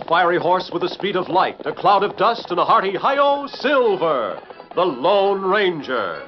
A fiery horse with the speed of light, a cloud of dust, and a hearty hi-yo, Silver, the Lone Ranger.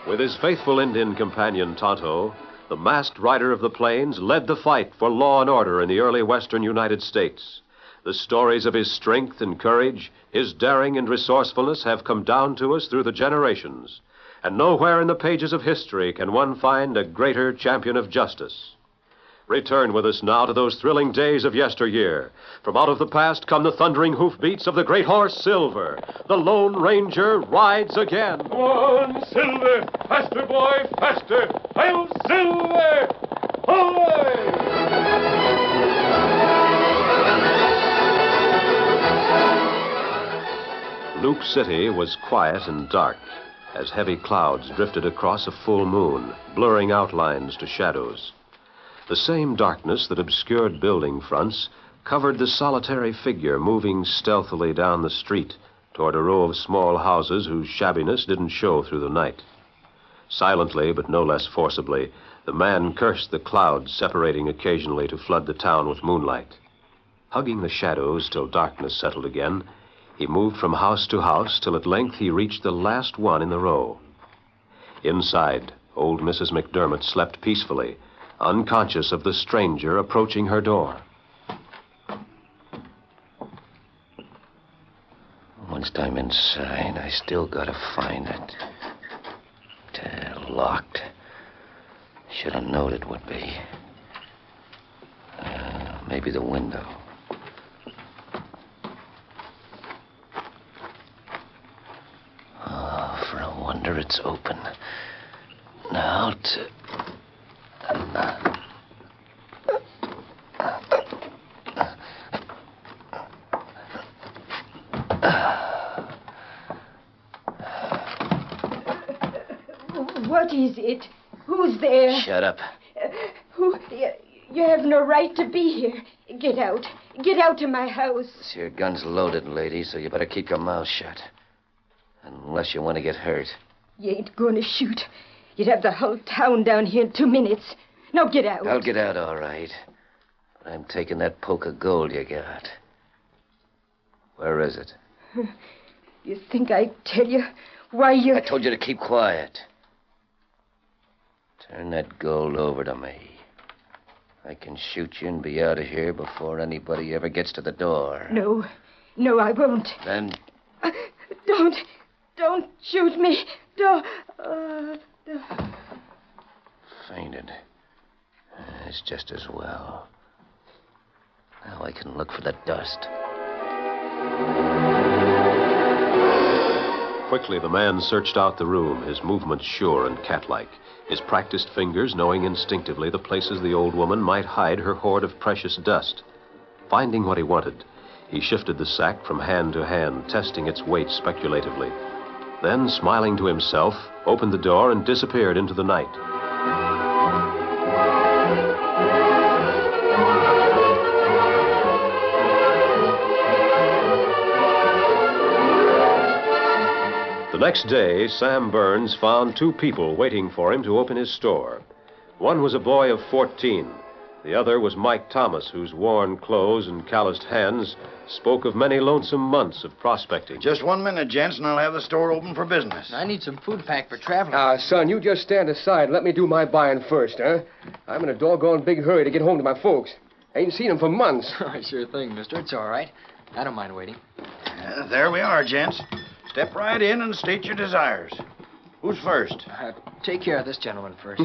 With his faithful Indian companion, Tonto, the masked rider of the plains led the fight for law and order in the early western United States. The stories of his strength and courage, his daring and resourcefulness have come down to us through the generations. And nowhere in the pages of history can one find a greater champion of justice. Return with us now to those thrilling days of yesteryear. From out of the past come the thundering hoofbeats of the great horse, Silver. The Lone Ranger rides again. Come on, Silver! Faster, boy, faster! I'll Silver! Away! Luke City was quiet and dark as heavy clouds drifted across a full moon, blurring outlines to shadows. The same darkness that obscured building fronts covered the solitary figure moving stealthily down the street toward a row of small houses whose shabbiness didn't show through the night. Silently, but no less forcibly, the man cursed the clouds separating occasionally to flood the town with moonlight. Hugging the shadows till darkness settled again, he moved from house to house till at length he reached the last one in the row. Inside, old Mrs. McDermott slept peacefully, unconscious of the stranger approaching her door. Once I'm inside, I still gotta find it. Locked. Should have known it would be. Maybe the window. Oh, for a wonder it's open. Now to... What is it? Who's there? Shut up. You have no right to be here. Get out. Get out of my house. This here gun's loaded, lady, so you better keep your mouth shut. Unless you want to get hurt. You ain't going to shoot. You'd have the whole town down here in 2 minutes. Now get out. I'll get out, all right. But I'm taking that poke of gold you got. Where is it? You think I'd tell you why you... I told you to keep quiet. Turn that gold over to me. I can shoot you and be out of here before anybody ever gets to the door. No, I won't. Then... Don't shoot me. Don't... Fainted. It's just as well. Now I can look for the dust. Quickly, the man searched out the room, his movements sure and cat-like, his practiced fingers knowing instinctively the places the old woman might hide her hoard of precious dust. Finding what he wanted, he shifted the sack from hand to hand, testing its weight speculatively. Then, smiling to himself, opened the door and disappeared into the night. The next day, Sam Burns found two people waiting for him to open his store. One was a boy of 14. The other was Mike Thomas, whose worn clothes and calloused hands spoke of many lonesome months of prospecting. Just 1 minute, gents, and I'll have the store open for business. I need some food packed for traveling. Son, you just stand aside. Let me do my buying first, huh? I'm in a doggone big hurry to get home to my folks. I ain't seen them for months. Sure thing, mister. It's all right. I don't mind waiting. There we are, gents. Step right in and state your desires. Who's first? Take care of this gentleman first.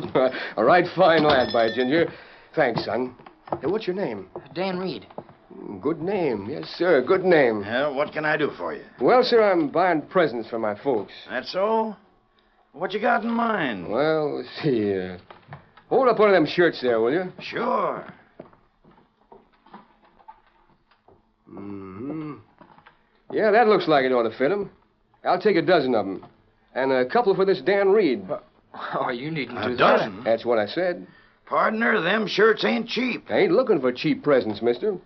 A right fine lad, by Ginger. Thanks, son. Hey, what's your name? Dan Reed. Good name. Yes, sir. Good name. What can I do for you? Well, sir, I'm buying presents for my folks. That's so? What you got in mind? Well, let's see. Hold up one of them shirts there, will you? Sure. Mm-hmm. Yeah, that looks like it ought to fit him. I'll take a dozen of them. And a couple for this Dan Reed. Oh, you needn't do A dozen? that. That's what I said. Partner, them shirts ain't cheap. I ain't looking for cheap presents, mister.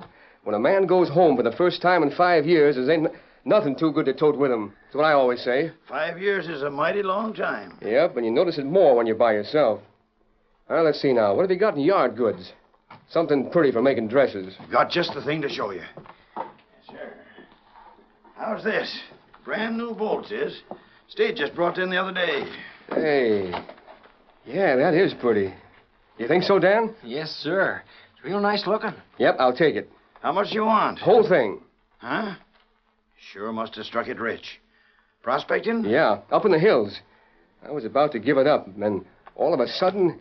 When a man goes home for the first time in 5 years, there ain't nothing too good to tote with him. That's what I always say. 5 years is a mighty long time. Yep, and you notice it more when you're by yourself. Well, let's see now. What have you got in yard goods? Something pretty for making dresses. Got just the thing to show you. Yes, sir. How's this? Brand new bolts is. State just brought in the other day. Hey. Yeah, that is pretty. You think so, Dan? Yes, sir. It's real nice looking. Yep, I'll take it. How much do you want? Whole thing. Huh? Sure must have struck it rich. Prospecting? Yeah, up in the hills. I was about to give it up, and then all of a sudden,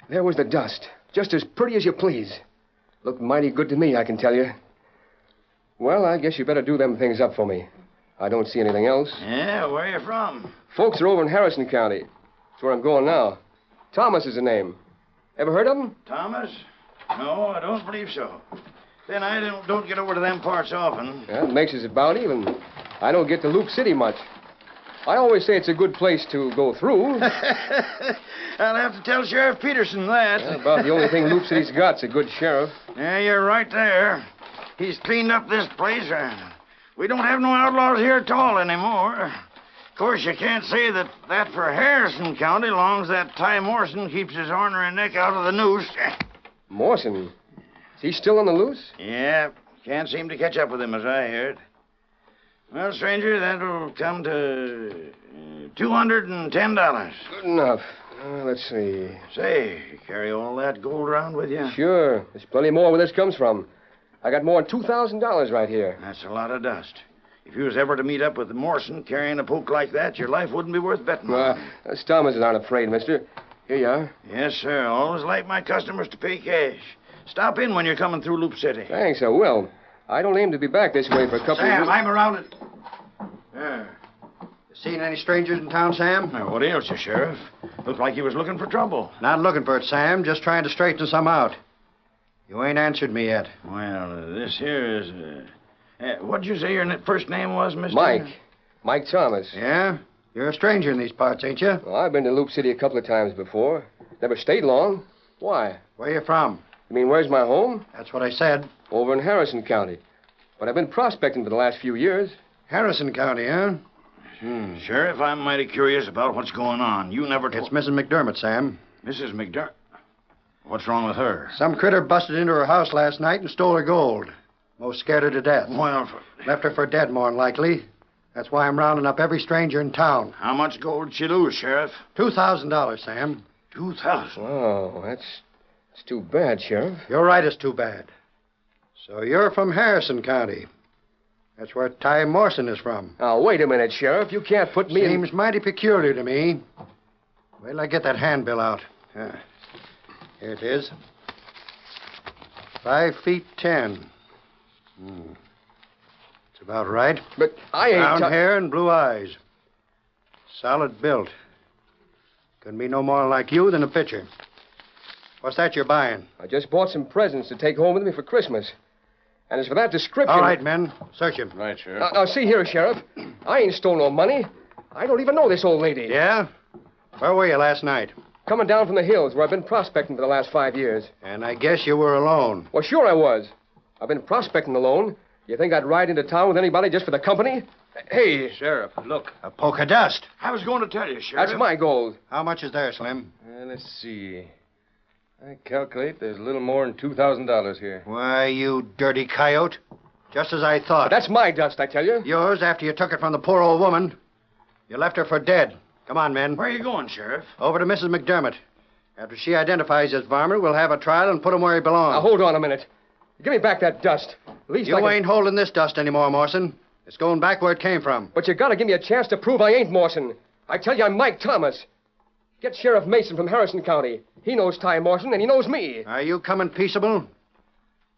there was the dust. Just as pretty as you please. Looked mighty good to me, I can tell you. Well, I guess you better do them things up for me. I don't see anything else. Yeah, where you from? Folks are over in Harrison County. That's where I'm going now. Thomas is the name. Ever heard of him? Thomas? No, I don't believe so. Then I don't get over to them parts often. Yeah, it makes us about even. I don't get to Loop City much. I always say it's a good place to go through. I'll have to tell Sheriff Peterson that. Yeah, about the only thing Loop City's got's a good sheriff. Yeah, you're right there. He's cleaned up this place. We don't have no outlaws here at all anymore. Of course, you can't say that for Harrison County, long as that Ty Morrison keeps his ornery neck out of the noose. Morrison? Is he still on the loose? Yeah, can't seem to catch up with him, as I heard. Well, stranger, that'll come to $210. Good enough. Let's see. Say, you carry all that gold around with you? Sure. There's plenty more where this comes from. I got more than $2,000 right here. That's a lot of dust. If you was ever to meet up with Morrison carrying a poke like that, your life wouldn't be worth betting on. Us Thomases aren't afraid, mister. Here you are. Yes, sir. Always like my customers to pay cash. Stop in when you're coming through Loop City. Thanks, I will. I don't aim to be back this way for a couple of Sam, weeks. I'm around it. Yeah. Seen any strangers in town, Sam? Now, what ails you, Sheriff? Looked like you was looking for trouble. Not looking for it, Sam. Just trying to straighten some out. You ain't answered me yet. Well, this here is... what'd you say your first name was, Mr.? Mike. Mike Thomas. Yeah? You're a stranger in these parts, ain't you? Well, I've been to Loop City a couple of times before. Never stayed long. Why? Where you from? You mean, where's my home? That's what I said. Over in Harrison County. But I've been prospecting for the last few years. Harrison County, huh? Sheriff, I'm mighty curious about what's going on. You never told... It's Mrs. McDermott, Sam. Mrs. McDermott? What's wrong with her? Some critter busted into her house last night and stole her gold. Most scared her to death. Well, Left her for dead, more than likely. That's why I'm rounding up every stranger in town. how much gold did she lose, Sheriff? $2,000, Sam. 2,000. Oh, that's too bad, Sheriff. You're right, it's too bad. So you're from Harrison County. That's where Ty Morrison is from. Now, wait a minute, Sheriff. You can't put me Seems mighty peculiar to me. Wait till I get that handbill out. Here it is. 5'10". It's about right. But I ain't... Brown hair and blue eyes. Solid built. Couldn't be no more like you than a picture. What's that you're buying? I just bought some presents to take home with me for Christmas. And as for that description... All right, men. Search him. Right, Sheriff. Now, see here, Sheriff. I ain't stole no money. I don't even know this old lady. Yeah? Where were you last night? Coming down from the hills where I've been prospecting for the last 5 years. And I guess you were alone. Well, sure I was. I've been prospecting alone. You think I'd ride into town with anybody just for the company? Hey, Sheriff, look. A poke of dust. I was going to tell you, Sheriff. That's my gold. How much is there, Slim? Let's see. I calculate there's a little more than $2,000 here. Why, you dirty coyote. Just as I thought. But that's my dust, I tell you. Yours after you took it from the poor old woman. You left her for dead. Come on, men. Where are you going, Sheriff? Over to Mrs. McDermott. After she identifies this varmint, we'll have a trial and put him where he belongs. Now, hold on a minute. Give me back that dust. At least You ain't holding this dust anymore, Morrison. It's going back where it came from. But you gotta give me a chance to prove I ain't Morrison. I tell you, I'm Mike Thomas. Get Sheriff Mason from Harrison County. He knows Ty Morrison, and he knows me. Are you coming peaceable?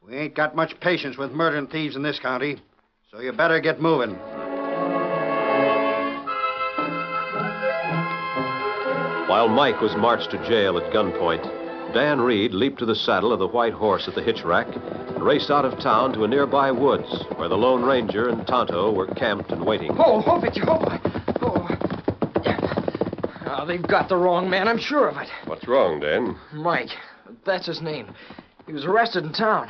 We ain't got much patience with murdering thieves in this county, so you better get moving. While Mike was marched to jail at gunpoint, Dan Reed leaped to the saddle of the white horse at the hitch rack and raced out of town to a nearby woods where the Lone Ranger and Tonto were camped and waiting. Oh, Fitzy, Oh, they've got the wrong man, I'm sure of it. What's wrong, Dan? Mike, that's his name. He was arrested in town.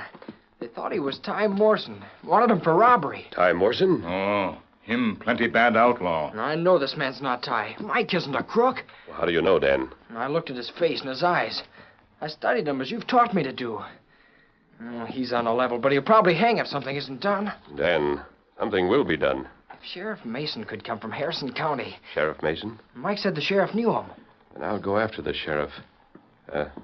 They thought he was Ty Morrison. Wanted him for robbery. Ty Morrison? Oh, him plenty bad outlaw. I know this man's not Ty. Mike isn't a crook. Well, how do you know, Dan? I looked at his face and his eyes. I studied him as you've taught me to do. Oh, he's on a level, but he'll probably hang if something isn't done. Dan, something will be done. If Sheriff Mason could come from Harrison County. Sheriff Mason? Mike said the sheriff knew him. And I'll go after the sheriff.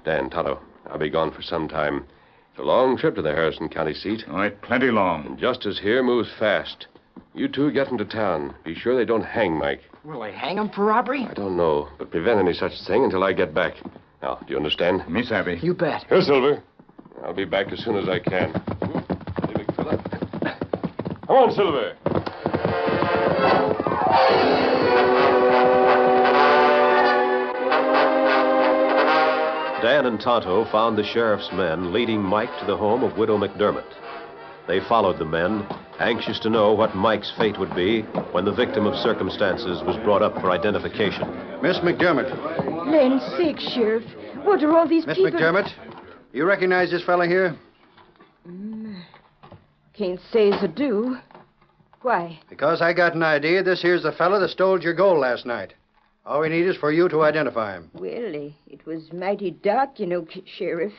Dan, Tonto, I'll be gone for some time. It's a long trip to the Harrison County seat. All right, plenty long. And justice here moves fast. You two get into town. Be sure they don't hang Mike. Will they hang him for robbery? I don't know, but prevent any such thing until I get back. Now, do you understand? Me savvy. You bet. Here, Silver. I'll be back as soon as I can. Hey, big fella. Come on, Silver. Dan and Tonto found the sheriff's men leading Mike to the home of Widow McDermott. They followed the men, anxious to know what Mike's fate would be when the victim of circumstances was brought up for identification. Miss McDermott. Land's sake, Sheriff. What are all these Miss people... McDermott, you recognize this fella here? Can't say as I do. Why? Because I got an idea this here's the fella that stole your gold last night. All we need is for you to identify him. Well, it was mighty dark, you know, Sheriff.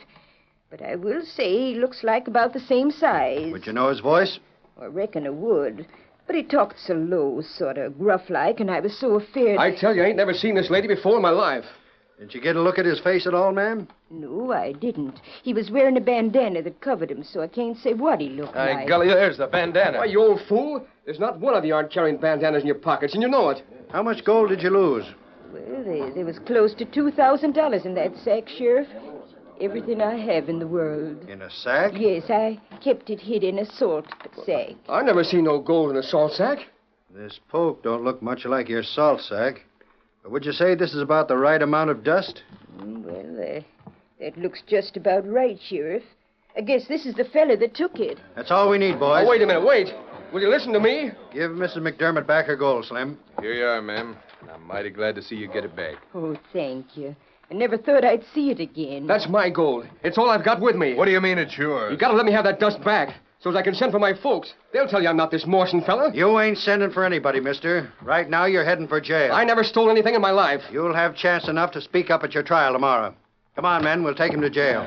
But I will say he looks like about the same size. Would you know his voice? I reckon I would. But he talked so low, sort of gruff-like, and I was so afraid... I tell you, I ain't never seen this lady before in my life. Did you get a look at his face at all, ma'am? No, I didn't. He was wearing a bandana that covered him, so I can't say what he looked like. Golly, there's the bandana. Why, you old fool. There's not one of you aren't carrying bandanas in your pockets, and you know it. How much gold did you lose? Well, there was close to $2,000 in that sack, Sheriff. Everything I have in the world. In a sack? Yes, I kept it hid in a salt sack. I never seen no gold in a salt sack. This poke don't look much like your salt sack. But would you say this is about the right amount of dust? Well, that looks just about right, Sheriff. I guess this is the fella that took it. That's all we need, boys. Oh, wait a minute, wait. Will you listen to me? Give Mrs. McDermott back her gold, Slim. Here you are, ma'am. I'm mighty glad to see you get it back. Oh, thank you. I never thought I'd see it again. That's my gold. It's all I've got with me. What do you mean it's yours? You gotta let me have that dust back, so as I can send for my folks. They'll tell you I'm not this Morrison fella. You ain't sending for anybody, mister. Right now, you're heading for jail. I never stole anything in my life. You'll have chance enough to speak up at your trial tomorrow. Come on, men. We'll take him to jail.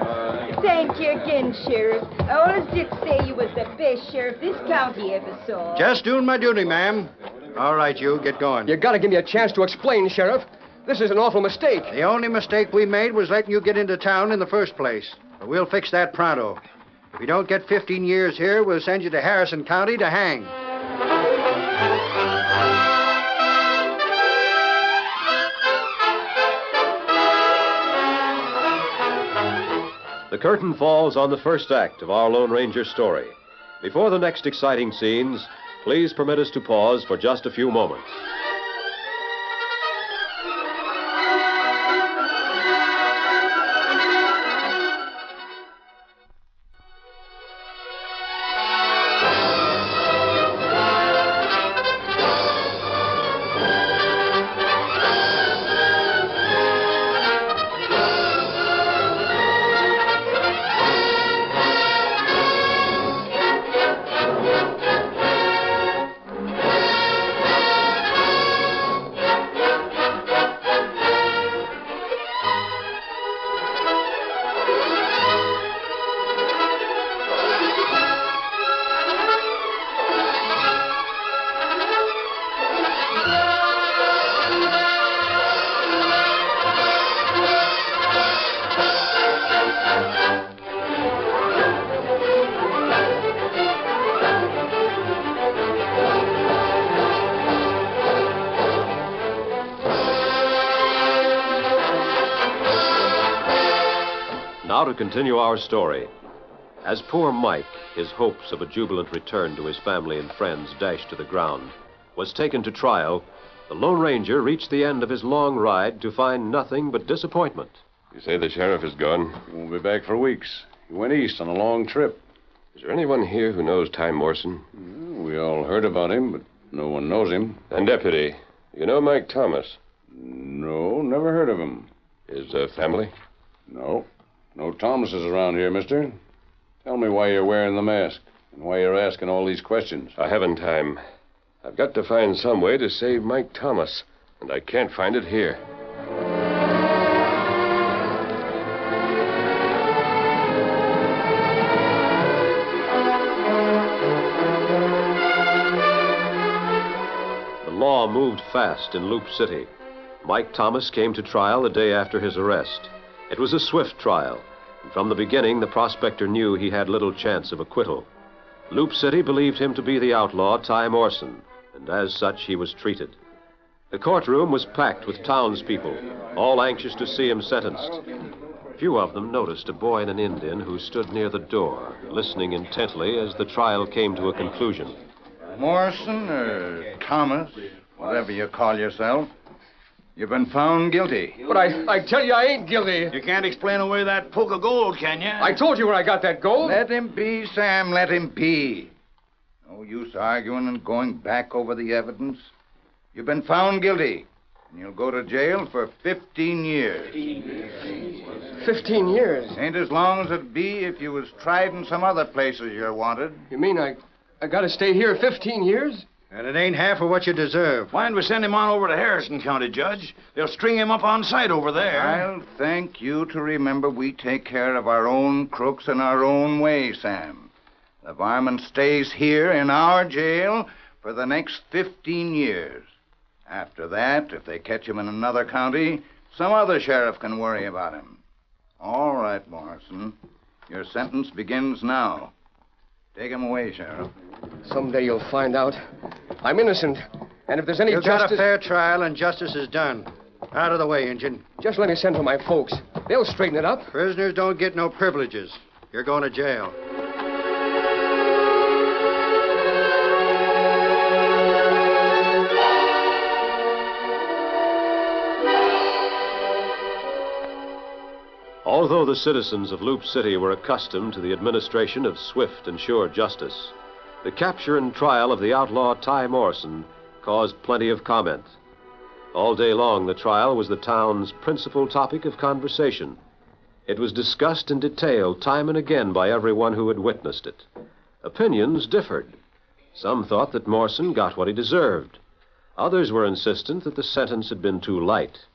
Thank you again, Sheriff. I always did say you was the best sheriff this county ever saw. Just doing my duty, ma'am. All right, you. Get going. You gotta give me a chance to explain, Sheriff. This is an awful mistake. The only mistake we made was letting you get into town in the first place. But we'll fix that pronto. If you don't get 15 years here, we'll send you to Harrison County to hang. The curtain falls on the first act of our Lone Ranger story. Before the next exciting scenes, please permit us to pause for just a few moments. now to continue our story. As poor Mike, his hopes of a jubilant return to his family and friends dashed to the ground, was taken to trial, the Lone Ranger reached the end of his long ride to find nothing but disappointment. You say the sheriff is gone? He won't be back for weeks. He went east on a long trip. Is there anyone here who knows Ty Morrison? We all heard about him, but no one knows him. And, Deputy, you know Mike Thomas? No, never heard of him. His family? No. No Thomases around here, mister. Tell me why you're wearing the mask and why you're asking all these questions. I haven't time. I've got to find some way to save Mike Thomas, and I can't find it here. The law moved fast in Loop City. Mike Thomas came to trial the day after his arrest. It was a swift trial, and from the beginning the prospector knew he had little chance of acquittal. Loop City believed him to be the outlaw Ty Morrison, and as such he was treated. The courtroom was packed with townspeople, all anxious to see him sentenced. Few of them noticed a boy and an Indian who stood near the door, listening intently as the trial came to a conclusion. Morrison or Thomas, whatever you call yourself, you've been found guilty. But I tell you, I ain't guilty. You can't explain away that poke of gold, can you? I told you where I got that gold. Let him be, Sam, let him be. No use arguing and going back over the evidence. You've been found guilty, and you'll go to jail for 15 years. 15 years? Ain't as long as it'd be if you was tried in some other places you're wanted. You mean I gotta stay here 15 years? And it ain't half of what you deserve. Why don't we send him on over to Harrison County, Judge? They'll string him up on sight over there. I'll thank you to remember we take care of our own crooks in our own way, Sam. The varmint stays here in our jail for the next 15 years. After that, if they catch him in another county, some other sheriff can worry about him. All right, Morrison. Your sentence begins now. Take him away, Sheriff. Someday you'll find out. I'm innocent. And if there's any You've justice... got a fair trial, and justice is done. Out of the way, Injun. Just let me send for my folks. They'll straighten it up. Prisoners don't get no privileges. You're going to jail. Although the citizens of Loop City were accustomed to the administration of swift and sure justice, the capture and trial of the outlaw Ty Morrison caused plenty of comment. All day long, the trial was the town's principal topic of conversation. It was discussed in detail time and again by everyone who had witnessed it. Opinions differed. Some thought that Morrison got what he deserved. Others were insistent that the sentence had been too light.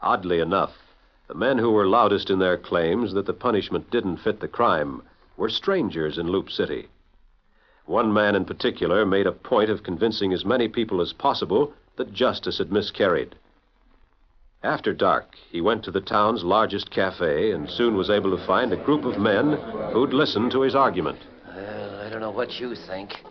Oddly enough, the men who were loudest in their claims that the punishment didn't fit the crime were strangers in Loop City. One man in particular made a point of convincing as many people as possible that justice had miscarried. After dark, he went to the town's largest cafe and soon was able to find a group of men who'd listen to his argument. Well, I don't know what you think,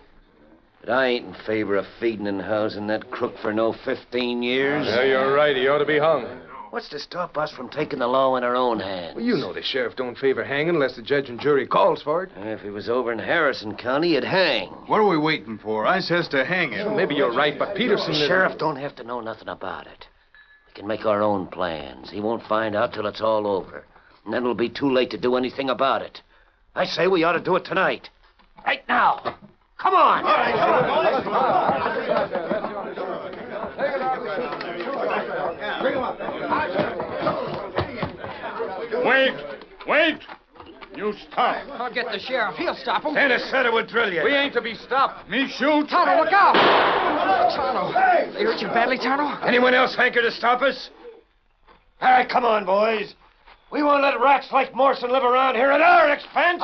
but I ain't in favor of feeding and housing that crook for no 15 years. Yeah, you're right. He ought to be hung. What's to stop us from taking the law in our own hands? Well, you know the sheriff don't favor hanging unless the judge and jury calls for it. If he was over in Harrison County, he'd hang. What are we waiting for? I says to hang him. Maybe you're right, but Peterson... The sheriff don't have to know nothing about it. We can make our own plans. He won't find out till it's all over. And then it'll be too late to do anything about it. I say we ought to do it tonight. Right now. Come on. Wait! You stop. I'll get the sheriff. He'll stop him. Santa said it would drill you. We ain't to be stopped. Me shoot. Tonto, look out! Tonto. They hurt you badly, Tonto? Anyone else hanker to stop us? All right, come on, boys. We won't let rats like Morrison live around here at our expense.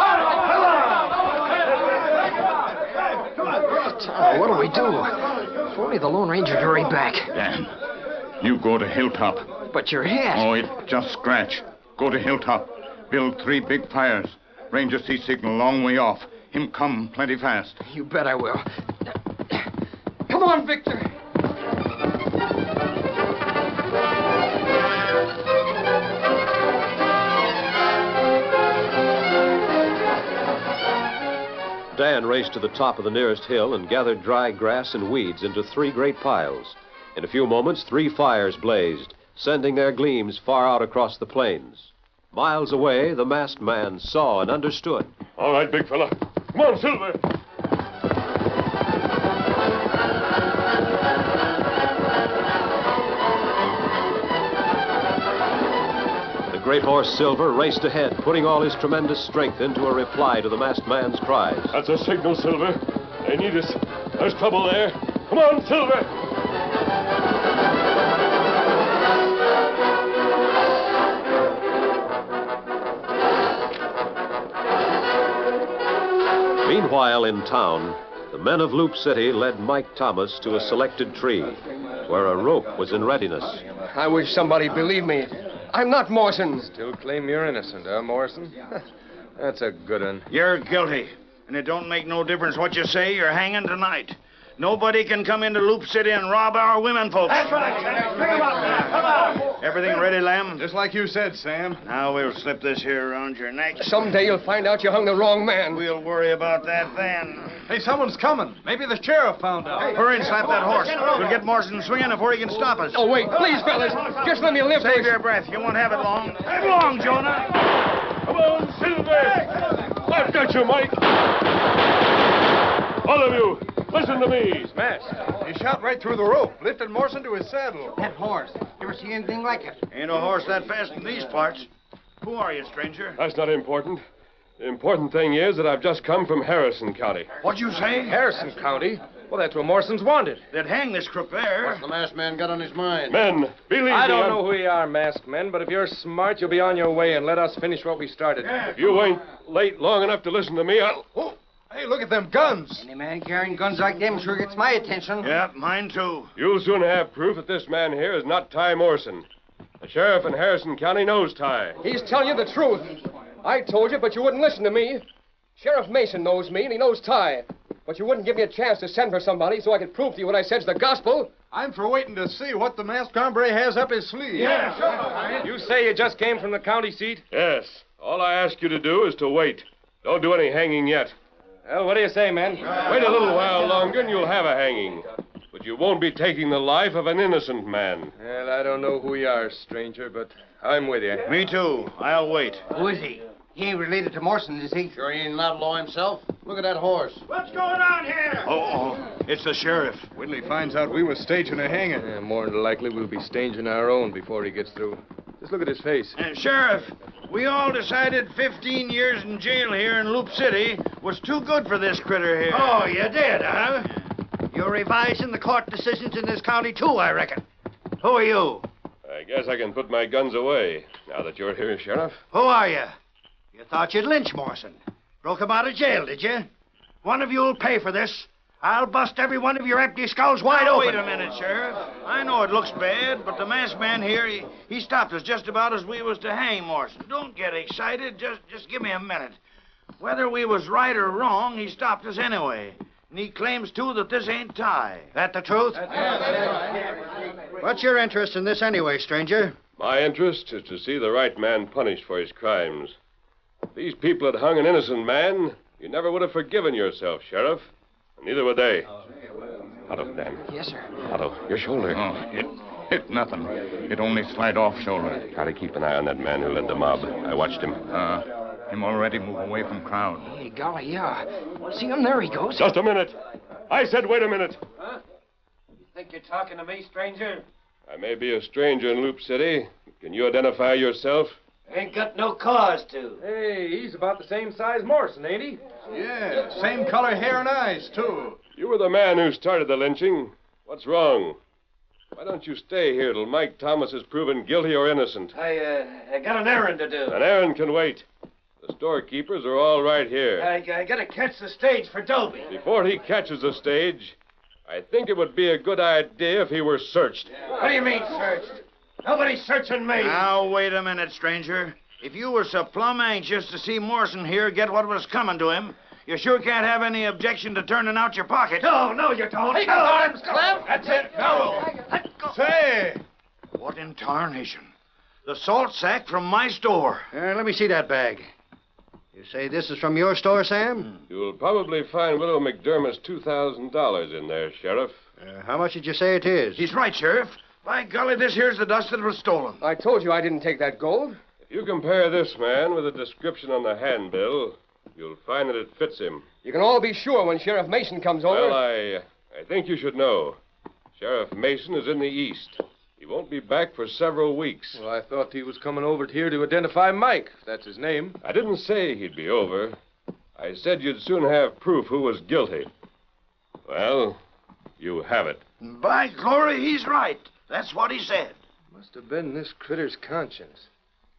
Tonto, what'll we do? If only the Lone Ranger hurried back. Dan, you go to Hilltop. But your head. Oh, it just scratch. Go to Hilltop. Build 3 big fires. Ranger see signal long way off. Him come plenty fast. You bet I will. Come on, Victor. man raced to the top of the nearest hill and gathered dry grass and weeds into 3 great piles. In a few moments, 3 fires blazed, sending their gleams far out across the plains. Miles away, the masked man saw and understood. All right, big fella. Come on, Silver. The great horse Silver raced ahead, putting all his tremendous strength into a reply to the masked man's cries. That's a signal, Silver. They need us. There's trouble there. Come on, Silver. Meanwhile, in town, the men of Loop City led Mike Thomas to a selected tree where a rope was in readiness. I wish somebody believed me. I'm not Morrison. Still claim you're innocent, huh, Morrison? That's a good one. You're guilty. And it don't make no difference what you say. You're hanging tonight. Nobody can come into Loop City and rob our women folks. That's right, Sheriff. Bring 'em up now. Come on. Everything ready, Lem? Just like you said, Sam. Now we'll slip this here around your neck. Someday you'll find out you hung the wrong man. We'll worry about that then. Hey, someone's coming. Maybe the sheriff found out. Hurry and slap that horse. We'll get Morrison swinging before he can stop us. Oh, wait, please, fellas. Just let me live Save this. your breath. You won't have it long. Come along, Jonah. Come on, Silver. I've got you, Mike. All of you, listen to me. Smash. He shot right through the rope, lifted Morrison to his saddle. That horse. Never seen anything like it. Ain't no horse that fast in these parts. Who are you, stranger? That's not important. The important thing is that I've just come from Harrison County. What'd you say? Harrison County? Well, that's where Morrison's wanted. They'd hang this crook there. What's the masked man got on his mind? Men, believe me. I don't know who you are, masked men, but if you're smart, you'll be on your way and let us finish what we started. If you ain't late long enough to listen to me, I'll... Oh, hey, look at them guns. Any man carrying guns like them sure gets my attention. Yeah, mine too. You'll soon have proof that this man here is not Ty Morrison. The sheriff in Harrison County knows Ty. He's telling you the truth. I told you, but you wouldn't listen to me. Sheriff Mason knows me, and he knows Ty. But you wouldn't give me a chance to send for somebody so I could prove to you what I said's the gospel. I'm for waiting to see what the masked hombre has up his sleeve. Yeah, sure. You say you just came from the county seat? Yes. All I ask you to do is to wait. Don't do any hanging yet. Well, what do you say, men? Wait a little while longer and you'll have a hanging. But you won't be taking the life of an innocent man. Well, I don't know who you are, stranger, but I'm with you. Me too. I'll wait. Who is he? He ain't related to Morrison, is he? Sure he ain't an outlaw himself. Look at that horse. What's going on here? Oh, it's the sheriff. Wait till he finds out we was staging a hanging. Yeah, more than likely we'll be staging our own before he gets through. Just look at his face. Sheriff, we all decided 15 years in jail here in Loop City was too good for this critter here. Oh, you did, huh? You're revising the court decisions in this county, too, I reckon. Who are you? I guess I can put my guns away now that you're here, Sheriff. Who are you? You thought you'd lynch Morrison. Broke him out of jail, did you? One of you'll pay for this. I'll bust every one of your empty skulls wide open. Wait a minute, Sheriff. I know it looks bad, but the masked man here, he stopped us just about as we was to hang Morrison. Don't get excited. Just give me a minute. Whether we was right or wrong, he stopped us anyway. And he claims, too, that this ain't Ty. That the truth? That's right. What's your interest in this anyway, stranger? My interest is to see the right man punished for his crimes. If these people had hung an innocent man, you never would have forgiven yourself, Sheriff. And neither would they. Otto, Dan. Yes, sir. Otto, your shoulder. Oh, it nothing. It only slide off shoulder. Try to keep an eye on that man who led the mob. I watched him. Him already move away from crowd. Hey, golly, yeah. See him? There he goes. Just a minute. I said wait a minute. Huh? You think you're talking to me, stranger? I may be a stranger in Loop City. Can you identify yourself? Ain't got no cause to. Hey, he's about the same size Morrison, ain't he? Yeah, same color hair and eyes, too. You were the man who started the lynching. What's wrong? Why don't you stay here till Mike Thomas is proven guilty or innocent? I got an errand to do. An errand can wait. The storekeepers are all right here. I gotta catch the stage for Dobie. Before he catches the stage, I think it would be a good idea if he were searched. What do you mean, searched? Nobody's searching me. Now, wait a minute, stranger. If you were so plumb anxious to see Morrison here get what was coming to him, you sure can't have any objection to turning out your pocket. No, you don't. Take his arms, Clem. That's it. Go. Say, what in tarnation? The salt sack from my store. Let me see that bag. You You say this is from your store, Sam? You'll probably find Widow McDermott's $2,000 in there, Sheriff. How much did you say it is? He's right, Sheriff. By golly, this here's the dust that was stolen. I told you I didn't take that gold. If you compare this man with the description on the handbill, you'll find that it fits him. You can all be sure when Sheriff Mason comes over. Well, I think you should know. Sheriff Mason is in the east. He won't be back for several weeks. Well, I thought he was coming over here to identify Mike. That's his name. I didn't say he'd be over. I said you'd soon have proof who was guilty. Well, you have it. By glory, he's right. That's what he said. Must have been this critter's conscience.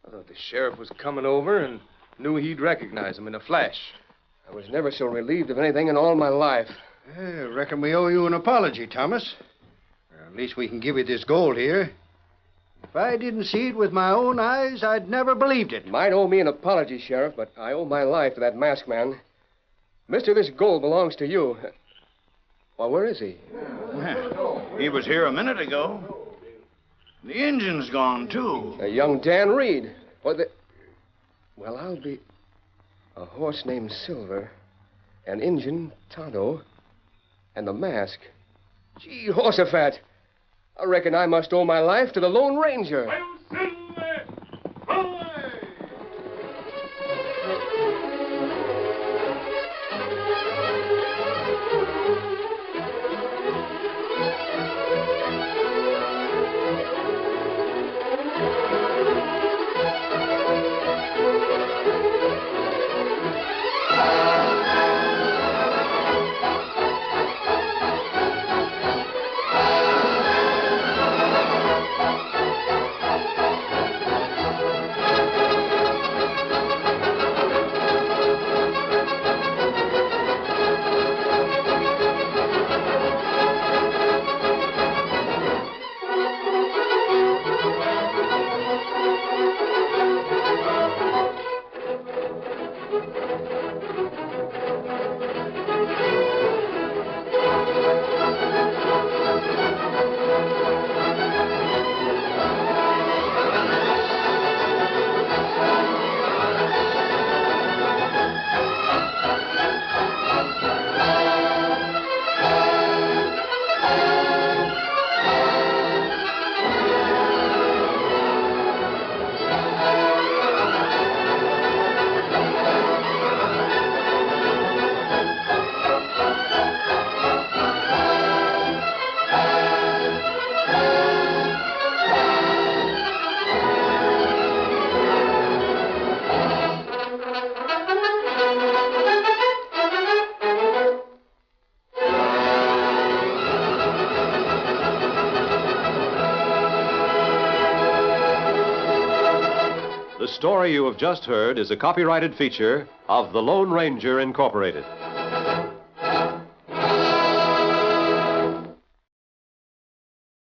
I thought the sheriff was coming over and knew he'd recognize him in a flash. I was never so relieved of anything in all my life. I reckon we owe you an apology, Thomas. Or at least we can give you this gold here. If I didn't see it with my own eyes, I'd never believed it. Might owe me an apology, Sheriff, but I owe my life to that masked man. Mister, this gold belongs to you. Well, where is he? He was here a minute ago. The engine's gone, too. Young Dan Reed. Well, I'll be... A horse named Silver, an engine, Tonto, and the mask. Gee, Horsefat. I reckon I must owe my life to the Lone Ranger. The story you have just heard is a copyrighted feature of the Lone Ranger Incorporated.